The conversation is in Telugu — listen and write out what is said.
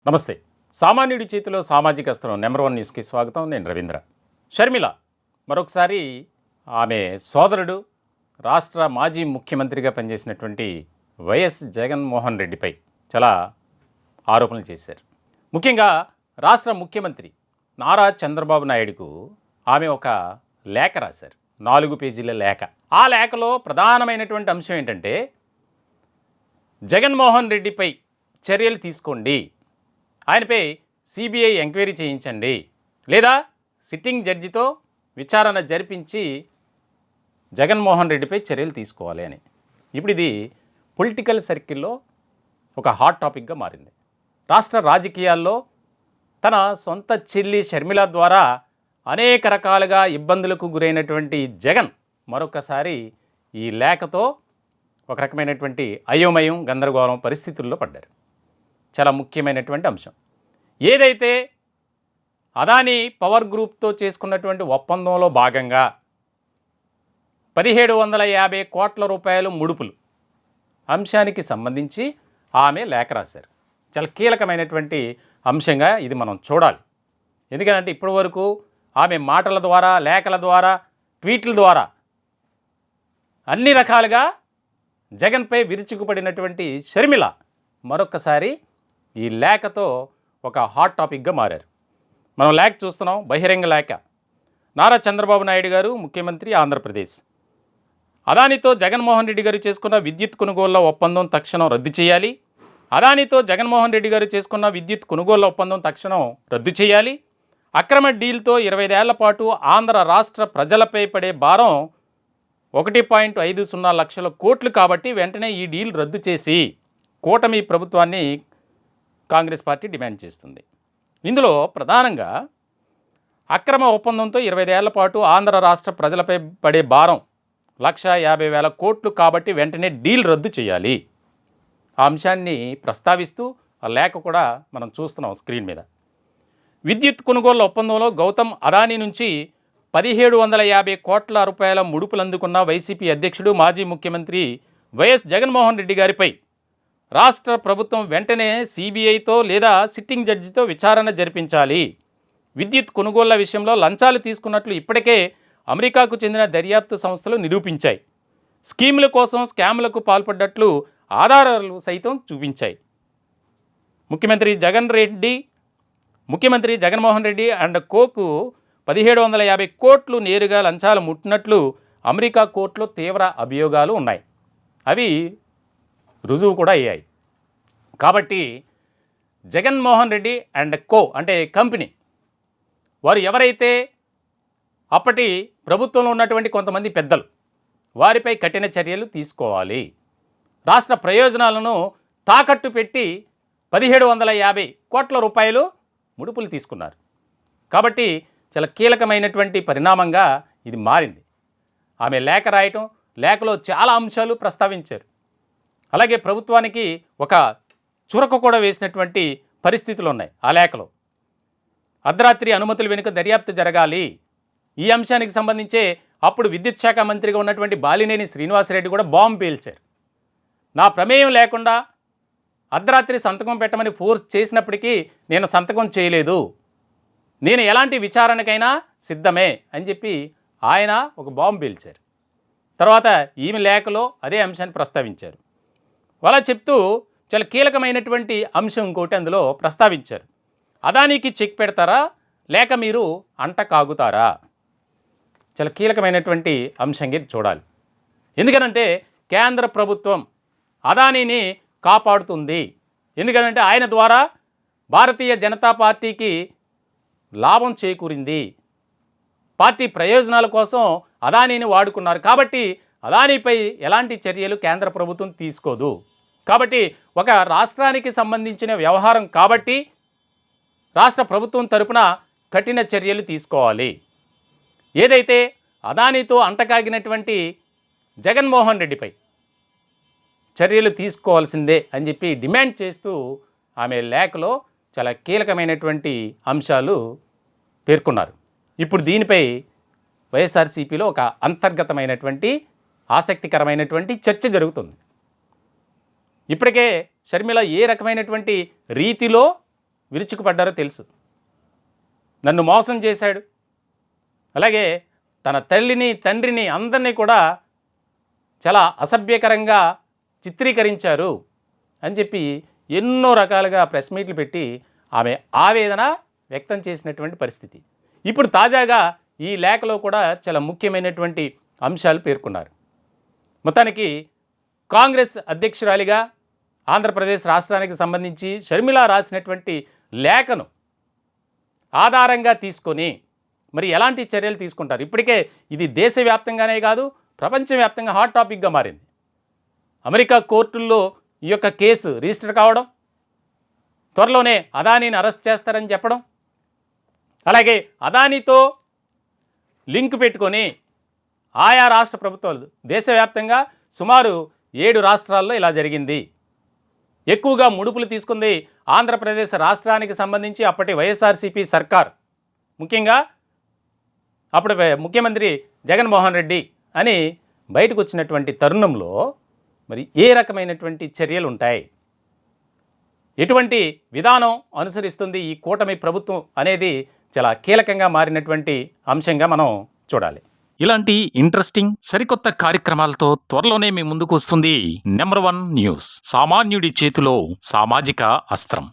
నమస్తే. సామాన్యుడి చేతిలో సామాజిక అస్త్రం నెంబర్ 1 న్యూస్‌కి స్వాగతం. నేను రవీంద్ర. షర్మిల మరొకసారి ఆమె సోదరుడు రాష్ట్ర మాజీ ముఖ్యమంత్రిగా పనిచేసినటువంటి వైఎస్ జగన్మోహన్ రెడ్డిపై చాలా ఆరోపణలు చేశారు. ముఖ్యంగా రాష్ట్ర ముఖ్యమంత్రి నారా చంద్రబాబు నాయుడుకు ఆమె ఒక లేఖ రాశారు. 4 పేజీల లేఖ. ఆ లేఖలో ప్రధానమైనటువంటి అంశం ఏంటంటే జగన్మోహన్ రెడ్డిపై చర్యలు తీసుకోండి, ఆయనపై సిబిఐ ఎంక్వైరీ చేయించండి, లేదా సిట్టింగ్ జడ్జితో విచారణ జరిపించి జగన్మోహన్ రెడ్డిపై చర్యలు తీసుకోవాలి అని. ఇప్పుడు ఇది పొలిటికల్ సర్కిల్లో ఒక హాట్ టాపిక్గా మారింది. రాష్ట్ర రాజకీయాల్లో తన సొంత చెల్లి షర్మిల ద్వారా అనేక రకాలుగా ఇబ్బందులకు గురైనటువంటి జగన్ మరొకసారి ఈ లేఖతో ఒక రకమైనటువంటి అయోమయం, గందరగోళం పరిస్థితుల్లో పడ్డారు. చాలా ముఖ్యమైనటువంటి అంశం. ఏదైతే అదానీ పవర్ గ్రూప్తో చేసుకున్నటువంటి ఒప్పందంలో భాగంగా 1750 కోట్ల రూపాయలు ముడుపులు అంశానికి సంబంధించి ఆమె లేఖ రాశారు. చాలా కీలకమైనటువంటి అంశంగా ఇది మనం చూడాలి. ఎందుకంటే ఇప్పటి వరకు ఆమె మాటల ద్వారా, లేఖల ద్వారా, ట్వీట్ల ద్వారా అన్ని రకాలుగా జగన్పై విరుచుకుపడినటువంటి షర్మిల మరొకసారి ఈ లేఖతో ఒక హాట్ టాపిక్గా మారారు. మనం లేఖ చూస్తున్నాం, బహిరంగ లేఖ. నారా చంద్రబాబు నాయుడు గారు, ముఖ్యమంత్రి ఆంధ్రప్రదేశ్. అదానితో జగన్మోహన్ రెడ్డి గారు చేసుకున్న విద్యుత్ కొనుగోళ్ల ఒప్పందం తక్షణం రద్దు చేయాలి. అదానితో జగన్మోహన్ రెడ్డి గారు చేసుకున్న విద్యుత్ కొనుగోళ్ల ఒప్పందం తక్షణం రద్దు చేయాలి. అక్రమ డీల్తో 25 ఏళ్ల పాటు ఆంధ్ర రాష్ట్ర ప్రజలపై పడే భారం 1.50 లక్షల కోట్లు కాబట్టి వెంటనే ఈ డీల్ రద్దు చేసి కూటమి ప్రభుత్వాన్ని కాంగ్రెస్ పార్టీ డిమాండ్ చేస్తుంది. ఇందులో ప్రధానంగా అక్రమ ఒప్పందంతో 25 ఏళ్ల పాటు ఆంధ్ర రాష్ట్ర ప్రజలపై పడే భారం 1,50,000 కోట్లు కాబట్టి వెంటనే డీల్ రద్దు చేయాలి. ఆ అంశాన్ని ప్రస్తావిస్తూ ఆ లేఖ కూడా మనం చూస్తున్నాం స్క్రీన్ మీద. విద్యుత్ కొనుగోళ్ల ఒప్పందంలో గౌతమ్ అదానీ నుంచి 1,750 కోట్ల రూపాయల ముడుపులు అందుకున్న వైసీపీ అధ్యక్షుడు, మాజీ ముఖ్యమంత్రి వైఎస్ జగన్మోహన్ రెడ్డి గారిపై రాష్ట్ర ప్రభుత్వం వెంటనే సిబిఐతో లేదా సిట్టింగ్ జడ్జితో విచారణ జరిపించాలి. విద్యుత్ కొనుగోళ్ల విషయంలో లంచాలు తీసుకున్నట్లు ఇప్పటికే అమెరికాకు చెందిన దర్యాప్తు సంస్థలు నిరూపించాయి. స్కీముల కోసం స్కామ్లకు పాల్పడ్డట్లు ఆధారాలు సైతం చూపించాయి. ముఖ్యమంత్రి జగన్మోహన్ రెడ్డి అండ్ కోకు 1,750 కోట్లు నేరుగా లంచాలు ముట్టినట్లు అమెరికా కోర్టులో తీవ్ర అభియోగాలు ఉన్నాయి. అవి రుజువు కూడా అయ్యాయి. కాబట్టి జగన్మోహన్ రెడ్డి అండ్ కో అంటే కంపెనీ వారు ఎవరైతే అప్పటి ప్రభుత్వంలో ఉన్నటువంటి కొంతమంది పెద్దలు వారిపై కఠిన చర్యలు తీసుకోవాలి. రాష్ట్ర ప్రయోజనాలను తాకట్టు పెట్టి 1,750 కోట్ల రూపాయలు ముడుపులు తీసుకున్నారు. కాబట్టి చాలా కీలకమైనటువంటి పరిణామంగా ఇది మారింది. ఆమె లేఖ రాయటం, లేఖలో చాలా అంశాలు ప్రస్తావించారు. అలాగే ప్రభుత్వానికి ఒక చురక కూడా వేసినటువంటి పరిస్థితులు ఉన్నాయి ఆ లేఖలో. అర్ధరాత్రి అనుమతుల వెనుక దర్యాప్తు జరగాలి. ఈ అంశానికి సంబంధించే అప్పుడు విద్యుత్ శాఖ మంత్రిగా ఉన్నటువంటి బాలినేని శ్రీనివాసరెడ్డి కూడా బాంబు పేల్చారు. నా ప్రమేయం లేకుండా అర్ధరాత్రి సంతకం పెట్టమని ఫోర్స్ చేసినప్పటికీ నేను సంతకం చేయలేదు, నేను ఎలాంటి విచారణకైనా సిద్ధమే అని చెప్పి ఆయన ఒక బాంబు పేల్చారు. తర్వాత ఈమె లేఖలో అదే అంశాన్ని ప్రస్తావించారు. అలా చెప్తూ చాలా కీలకమైనటువంటి అంశం ఇంకోటి అందులో ప్రస్తావించారు. అదానికి చెక్ పెడతారా లేక మీరు అంట కాగుతారా? చాలా కీలకమైనటువంటి అంశంగా ఇది చూడాలి. ఎందుకనంటే కేంద్ర ప్రభుత్వం అదానీని కాపాడుతుంది. ఎందుకంటే ఆయన ద్వారా భారతీయ జనతా పార్టీకి లాభం చేకూరింది. పార్టీ ప్రయోజనాల కోసం అదానీని వాడుకున్నారు. కాబట్టి అదానీపై ఎలాంటి చర్యలు కేంద్ర ప్రభుత్వం తీసుకోదు. కాబట్టి ఒక రాష్ట్రానికి సంబంధించిన వ్యవహారం కాబట్టి రాష్ట్ర ప్రభుత్వం తరపున కఠిన చర్యలు తీసుకోవాలి. ఏదైతే అదానీతో అంటకాగినటువంటి జగన్మోహన్ రెడ్డిపై చర్యలు తీసుకోవాల్సిందే అని చెప్పి డిమాండ్ చేస్తూ ఆమె లేఖలో చాలా కీలకమైనటువంటి అంశాలు పేర్కొన్నారు. ఇప్పుడు దీనిపై వైఎస్ఆర్సీపీలో ఒక అంతర్గతమైనటువంటి ఆసక్తికరమైనటువంటి చర్చ జరుగుతుంది. ఇప్పటికే షర్మిల ఏ రకమైనటువంటి రీతిలో విరుచుకుపడ్డారో తెలుసు. నన్ను మోసం చేశాడు, అలాగే తన తల్లిని తండ్రిని అందరినీ కూడా చాలా అసభ్యకరంగా చిత్రీకరించారు అని చెప్పి ఎన్నో రకాలుగా ప్రెస్ మీట్లు పెట్టి ఆమె ఆవేదన వ్యక్తం చేసినటువంటి పరిస్థితి. ఇప్పుడు తాజాగా ఈ లేఖలో కూడా చాలా ముఖ్యమైనటువంటి అంశాలు పేర్కొన్నారు. మొత్తానికి కాంగ్రెస్ అధ్యక్షురాలిగా ఆంధ్రప్రదేశ్ రాష్ట్రానికి సంబంధించి షర్మిల రాసినటువంటి లేఖను ఆధారంగా తీసుకొని మరి ఎలాంటి చర్యలు తీసుకుంటారు? ఇప్పటికే ఇది దేశవ్యాప్తంగానే కాదు, ప్రపంచవ్యాప్తంగా హాట్ టాపిక్గా మారింది. అమెరికా కోర్టుల్లో ఈ యొక్క కేసు రిజిస్టర్ కావడం, త్వరలోనే అదానీని అరెస్ట్ చేస్తారని చెప్పడం, అలాగే అదానీతో లింక్ పెట్టుకొని ఆయా రాష్ట్ర ప్రభుత్వాలు దేశవ్యాప్తంగా సుమారు 7 రాష్ట్రాల్లో ఇలా జరిగింది. ఎక్కువగా ముడుపులు తీసుకుంది ఆంధ్రప్రదేశ్ రాష్ట్రానికి సంబంధించి అప్పటి వైఎస్ఆర్సీపీ సర్కార్, ముఖ్యంగా అప్పుడు ముఖ్యమంత్రి జగన్మోహన్ రెడ్డి అని బయటకు వచ్చినటువంటి తరుణంలో మరి ఏ రకమైనటువంటి చర్యలు ఉంటాయి, ఎటువంటి విధానం అనుసరిస్తుంది ఈ కూటమి ప్రభుత్వం అనేది చాలా కీలకంగా మారినటువంటి అంశంగా మనం చూడాలి. ఇలాంటి ఇంట్రెస్టింగ్ సరికొత్త కార్యక్రమాలతో త్వరలోనే మీ ముందుకు వస్తుంది నెంబర్ 1 న్యూస్. సామాన్యుడి చేతిలో సామాజిక అస్త్రం.